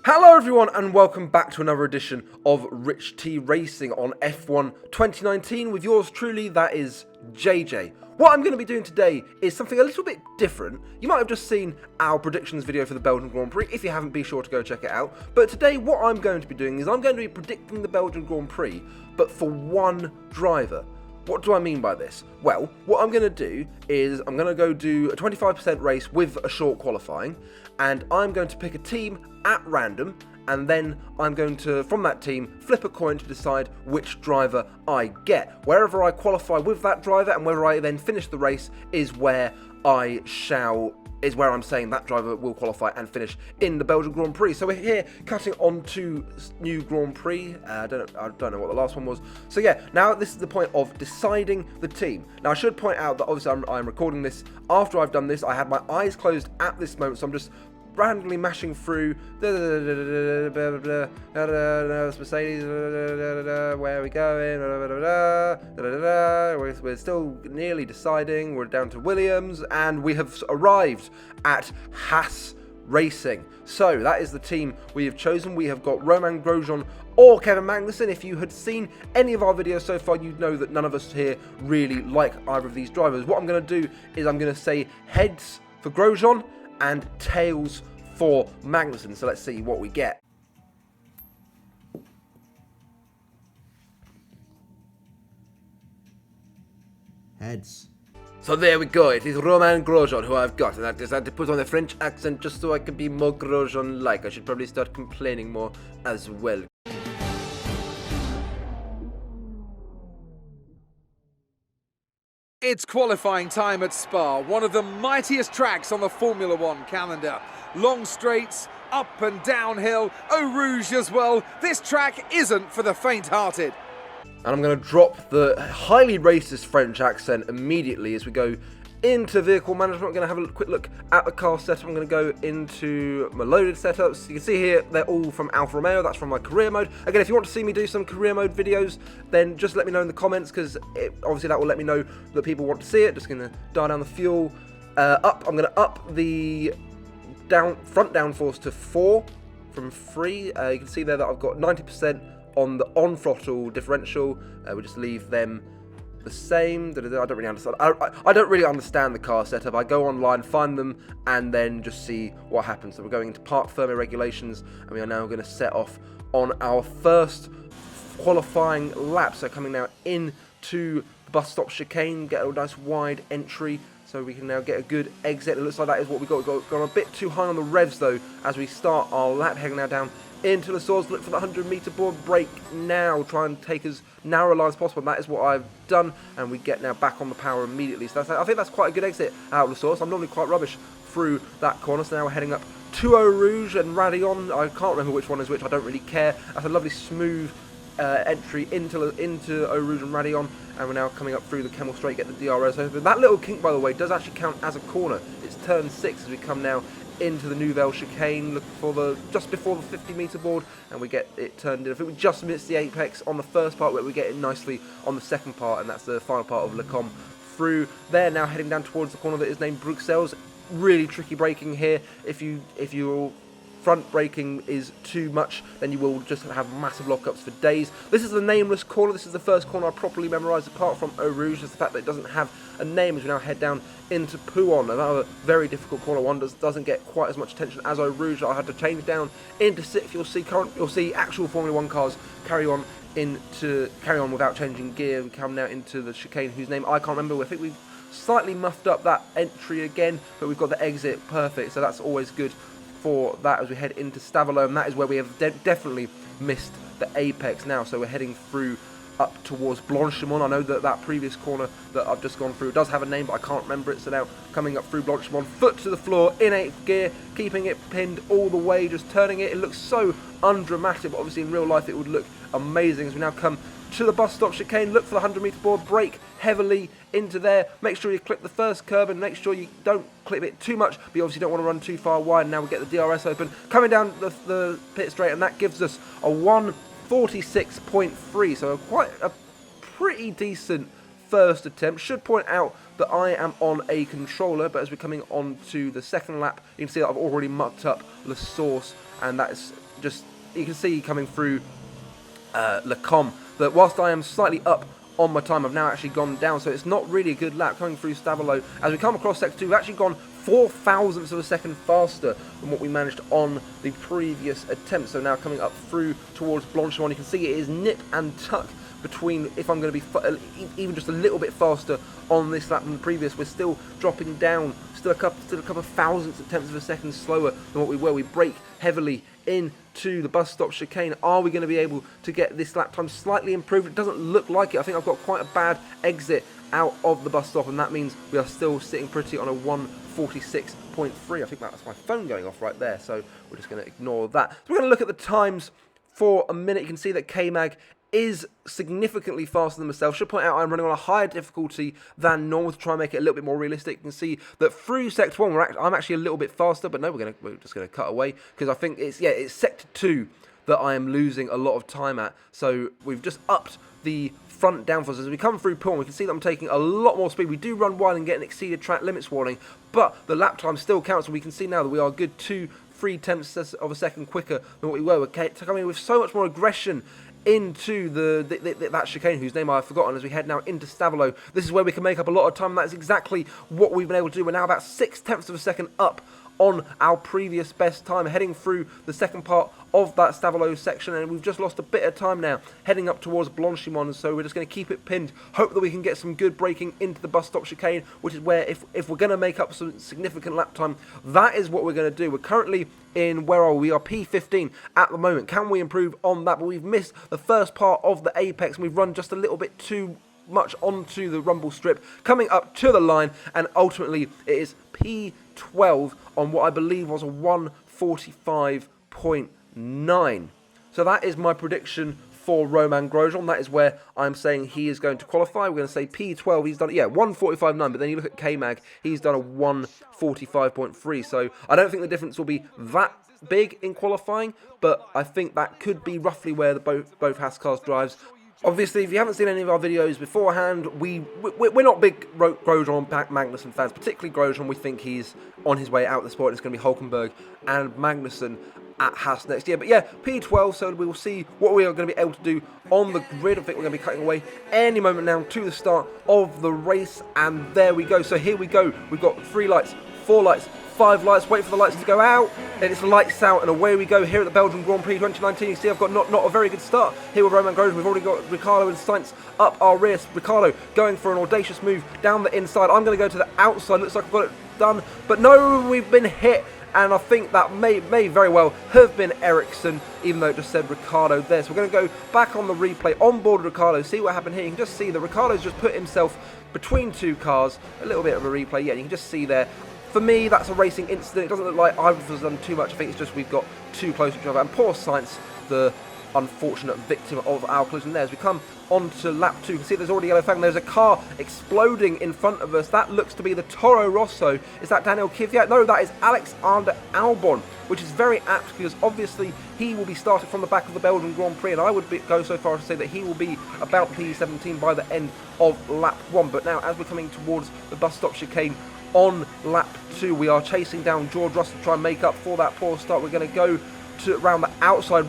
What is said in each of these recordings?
Hello everyone and welcome back to another edition of Rich T Racing on F1 2019 with yours truly, that is JJ. What I'm going to be doing today is something a little bit different. You might have just seen our predictions video for the Belgian Grand Prix. If you haven't, be sure to go check it out. But today what I'm going to be doing is I'm going to be predicting the Belgian Grand Prix, but for one driver. What do I mean by this? Well, what I'm going to do is I'm going to go do a 25% race with a short qualifying, and I'm going to pick a team at random, and then I'm going to, from that team, flip a coin to decide which driver I get. Wherever I qualify with that driver and whether I then finish the race is where I'm saying that driver will qualify and finish in the Belgian Grand Prix. So we're here cutting on to new Grand Prix. I don't know what the last one was. So yeah, now this is the point of deciding the team. Now I should point out that obviously I'm recording this after I've done this. I had my eyes closed at this moment, so I'm just randomly mashing through Mercedes, where are we going, we're still nearly deciding, we're down to Williams, and we have arrived at Haas Racing. So that is the team we have chosen. We have got Romain Grosjean or Kevin Magnussen. If you had seen any of our videos so far, you'd know that none of us here really like either of these drivers. What I'm going to do is I'm going to say heads for Grosjean and tails for Magnussen. So let's see what we get. Heads. So there we go, it is Romain Grosjean who I've got, and I decided to put on a French accent just so I can be more Grosjean-like. I should probably start complaining more as well. It's qualifying time at Spa, one of the mightiest tracks on the Formula One calendar. Long straights, up and downhill, Eau Rouge as well. This track isn't for the faint-hearted. And I'm going to drop the highly racist French accent immediately as we go into vehicle management. I'm going to have a quick look at the car setup. I'm going to go into my loaded setups. You can see here, they're all from Alfa Romeo. That's from my career mode. Again, if you want to see me do some career mode videos, then just let me know in the comments, because obviously that will let me know that people want to see it. Just going to dial down the fuel. I'm going to up the front downforce to 4 from 3. You can see there that I've got 90% on the on-throttle differential. We just leave them the same. I don't really understand. I don't really understand the car setup. I go online, find them, and then just see what happens. So we're going into park thermo regulations, and we are now going to set off on our first qualifying lap. So coming now into the bus stop chicane, get a nice wide entry, so we can now get a good exit. It looks like that is what we got. We've gone a bit too high on the revs though as we start our lap, heading now down into the source. Look for the 100-meter board, brake now, try and take as narrow a line as possible, and that is what I've done, and we get now back on the power immediately. So I think that's quite a good exit out of the source. I'm normally quite rubbish through that corner, so now we're heading up to Eau Rouge and Radion. I can't remember which one is which, I don't really care. That's a lovely smooth entry into Eau Rouge and Radion, and we're now coming up through the Camel Straight, get the DRS open. That little kink, by the way, does actually count as a corner. It's turn 6 as we come now into the Nouvelle chicane, look for just before the 50-meter board, and we get it turned in. I think we just missed the apex on the first part, where we get it nicely on the second part, and that's the final part of Le Com through there. Now heading down towards the corner that is named Bruxelles. Really tricky braking here. If your front braking is too much, then you will just have massive lockups for days. This is the nameless corner. This is the first corner I properly memorised apart from Eau Rouge. Just the fact that it doesn't have a name as we now head down into Pouhon. Another very difficult corner. One doesn't get quite as much attention as Eau Rouge. I had to change down into 6th. You'll see actual Formula 1 cars carry on without changing gear. We come now into the chicane whose name I can't remember. I think we've slightly muffed up that entry again, but we've got the exit perfect, so that's always good for that as we head into Stavelot, and that is where we have definitely missed the apex now. So we're heading through up towards Blanchimont. I know that previous corner that I've just gone through does have a name, but I can't remember it. So now coming up through Blanchimont, foot to the floor in 8th gear, keeping it pinned all the way, just turning it. It looks so undramatic, but obviously in real life it would look amazing. As we now come to the bus stop chicane, look for the 100-meter board, brake heavily into there. Make sure you clip the first curb and make sure you don't clip it too much, but you obviously don't want to run too far wide. Now we get the DRS open, coming down the pit straight, and that gives us a 1:46.3, so quite a pretty decent first attempt. Should point out that I am on a controller, but as we're coming on to the second lap, you can see that I've already mucked up the source, and that is just, you can see coming through Lecombe that whilst I am slightly up on my time, I've now actually gone down, so it's not really a good lap coming through Stavelot. As we come across Sector 2, we've actually gone 4 thousandths of a second faster than what we managed on the previous attempt. So now coming up through towards Blanchimont, you can see it is nip and tuck between, if I'm going to be even just a little bit faster on this lap than the previous. We're still dropping down, still a couple of thousandths of tenths of a second slower than what we were. We brake heavily into the bus stop chicane. Are we going to be able to get this lap time slightly improved? It doesn't look like it. I think I've got quite a bad exit out of the bus stop, and that means we are still sitting pretty on a 1:46.3. I think that's my phone going off right there, so we're just going to ignore that. So we're going to look at the times for a minute. You can see that K-Mag is significantly faster than myself. Should point out I'm running on a higher difficulty than normal to try and make it a little bit more realistic. You can see that through Sector 1 I'm actually a little bit faster, but no, we're just going to cut away because I think it's Sector 2 that I am losing a lot of time at. So we've just upped the front downforce. As we come through Pulm, we can see that I'm taking a lot more speed. We do run wide and get an exceeded track limits warning, but the lap time still counts, and we can see now that we are good 2-3 tenths of a second quicker than what we were. We're coming with so much more aggression into that chicane, whose name I've forgotten, as we head now into Stavelot. This is where we can make up a lot of time, and that's exactly what we've been able to do. We're now about 6 tenths of a second up on our previous best time, heading through the second part of that Stavelot section, and we've just lost a bit of time now, heading up towards Blanchimont, so we're just going to keep it pinned, hope that we can get some good braking into the bus stop chicane, which is where, if we're going to make up some significant lap time, that is what we're going to do. We're currently in, where are we? We are P15 at the moment. Can we improve on that? But we've missed the first part of the apex, and we've run just a little bit too much onto the rumble strip, coming up to the line, and ultimately it is P12 on what I believe was a 1:45.9. So that is my prediction for Romain Grosjean. That is where I'm saying he is going to qualify. We're going to say P12, he's done, 1:45.9, but then you look at K-Mag, he's done a 1:45.3, so I don't think the difference will be that big in qualifying, but I think that could be roughly where both Haas cars drives. Obviously, if you haven't seen any of our videos beforehand, we're not big Grosjean Magnussen fans, particularly Grosjean. We think he's on his way out of the sport. It's going to be Hulkenberg and Magnussen at Haas next year. But yeah, P12, so we will see what we are going to be able to do on the grid. I think we're going to be cutting away any moment now to the start of the race, and there we go. So here we go. We've got 3 lights, 4 lights, 5 lights, wait for the lights to go out, and it's lights out, and away we go here at the Belgian Grand Prix 2019. You see I've got not a very good start here with Romain Grosjean. We've already got Ricciardo and Sainz up our rear. Ricciardo going for an audacious move down the inside. I'm going to go to the outside. Looks like I've got it done, but no, we've been hit, and I think that may very well have been Ericsson, even though it just said Ricciardo there. So we're going to go back on the replay on board Ricciardo, see what happened here. You can just see that Ricciardo's just put himself between 2 cars. A little bit of a replay, yeah, you can just see there. For me, that's a racing incident. It doesn't look like either of us done too much. I think it's just we've got too close to each other. And poor Sainz, the unfortunate victim of our collision there. As we come on to lap 2, you can see there's already a yellow flag. There's a car exploding in front of us. That looks to be the Toro Rosso. Is that Daniel Kvyat? No, that is Alexander Albon, which is very apt because obviously he will be starting from the back of the Belgian Grand Prix, and I would go so far as to say that he will be about P17 by the end of lap 1. But now, as we're coming towards the bus stop chicane, on lap 2, we are chasing down George Russell to try and make up for that poor start. We're going to go to around the outside.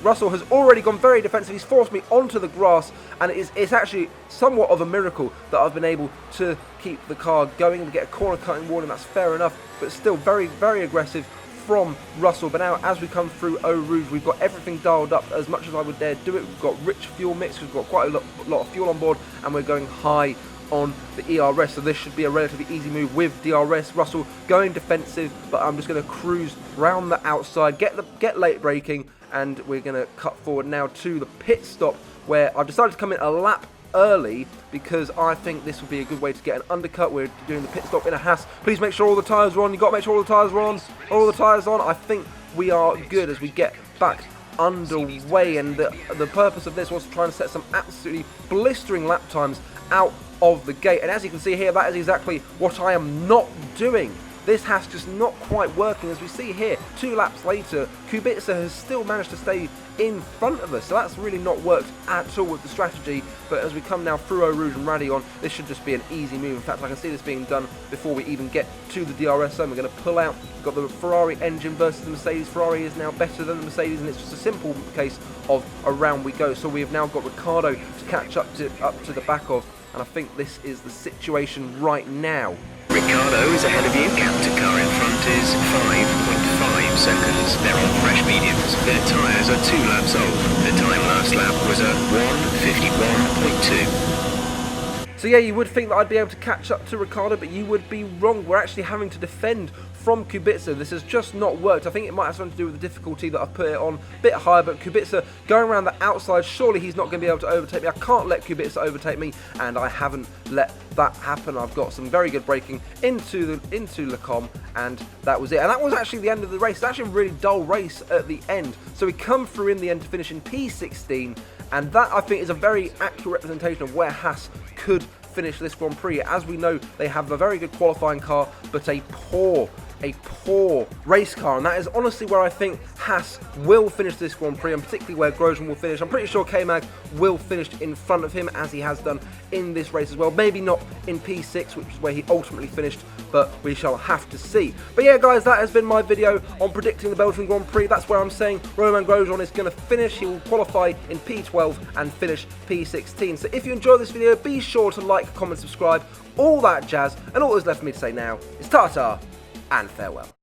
Russell has already gone very defensive. He's forced me onto the grass, and it's actually somewhat of a miracle that I've been able to keep the car going and get a corner cutting warning. That's fair enough, but still very, very aggressive from Russell. But now, as we come through Eau Rouge, we've got everything dialed up as much as I would dare do it. We've got rich fuel mix. We've got quite a lot of fuel on board, and we're going high on the ERS, so this should be a relatively easy move with DRS. Russell going defensive, but I'm just going to cruise round the outside, get late braking, and we're going to cut forward now to the pit stop, where I've decided to come in a lap early because I think this will be a good way to get an undercut. We're doing the pit stop in a Haas. Please make sure all the tyres are on. You've got to make sure all the tyres are on. All the tyres on. I think we are good as we get back underway, and the purpose of this was to try and set some absolutely blistering lap times out of the gate. And as you can see here, that is exactly what I am not doing this has just not quite working. As we see here, 2 laps later, Kubica has still managed to stay in front of us, so that's really not worked at all with the strategy. But as we come now through Eau Rouge and Raidillon, this should just be an easy move. In fact, I can see this being done before we even get to the DRS zone. We're going to pull out, we've got the Ferrari engine versus the Mercedes. Ferrari is now better than the Mercedes, and it's just a simple case of around we go. So we have now got Ricciardo to catch up to the back of, and I think this is the situation right now. Ricciardo is ahead of you. Gap to car in front is 5.5 seconds. They're on fresh mediums. Their tyres are 2 laps old. The time last lap was a 1:51.2. So yeah, you would think that I'd be able to catch up to Ricciardo, but you would be wrong. We're actually having to defend from Kubica. This has just not worked. I think it might have something to do with the difficulty that I've put it on a bit higher, but Kubica going around the outside, surely he's not going to be able to overtake me. I can't let Kubica overtake me, and I haven't let that happen. I've got some very good braking into Le Combe, and that was it. And that was actually the end of the race. It's actually a really dull race at the end. So we come through in the end to finish in P16, and that I think is a very accurate representation of where Haas could finish this Grand Prix. As we know, they have a very good qualifying car, but a poor race car, and that is honestly where I think Haas will finish this Grand Prix, and particularly where Grosjean will finish. I'm pretty sure K-Mag will finish in front of him, as he has done in this race as well. Maybe not in P6, which is where he ultimately finished, but we shall have to see. But yeah, guys, that has been my video on predicting the Belgian Grand Prix. That's where I'm saying Romain Grosjean is going to finish. He will qualify in P12 and finish P16. So if you enjoyed this video, be sure to like, comment, subscribe, all that jazz, and all that's left for me to say now is ta-ta and farewell.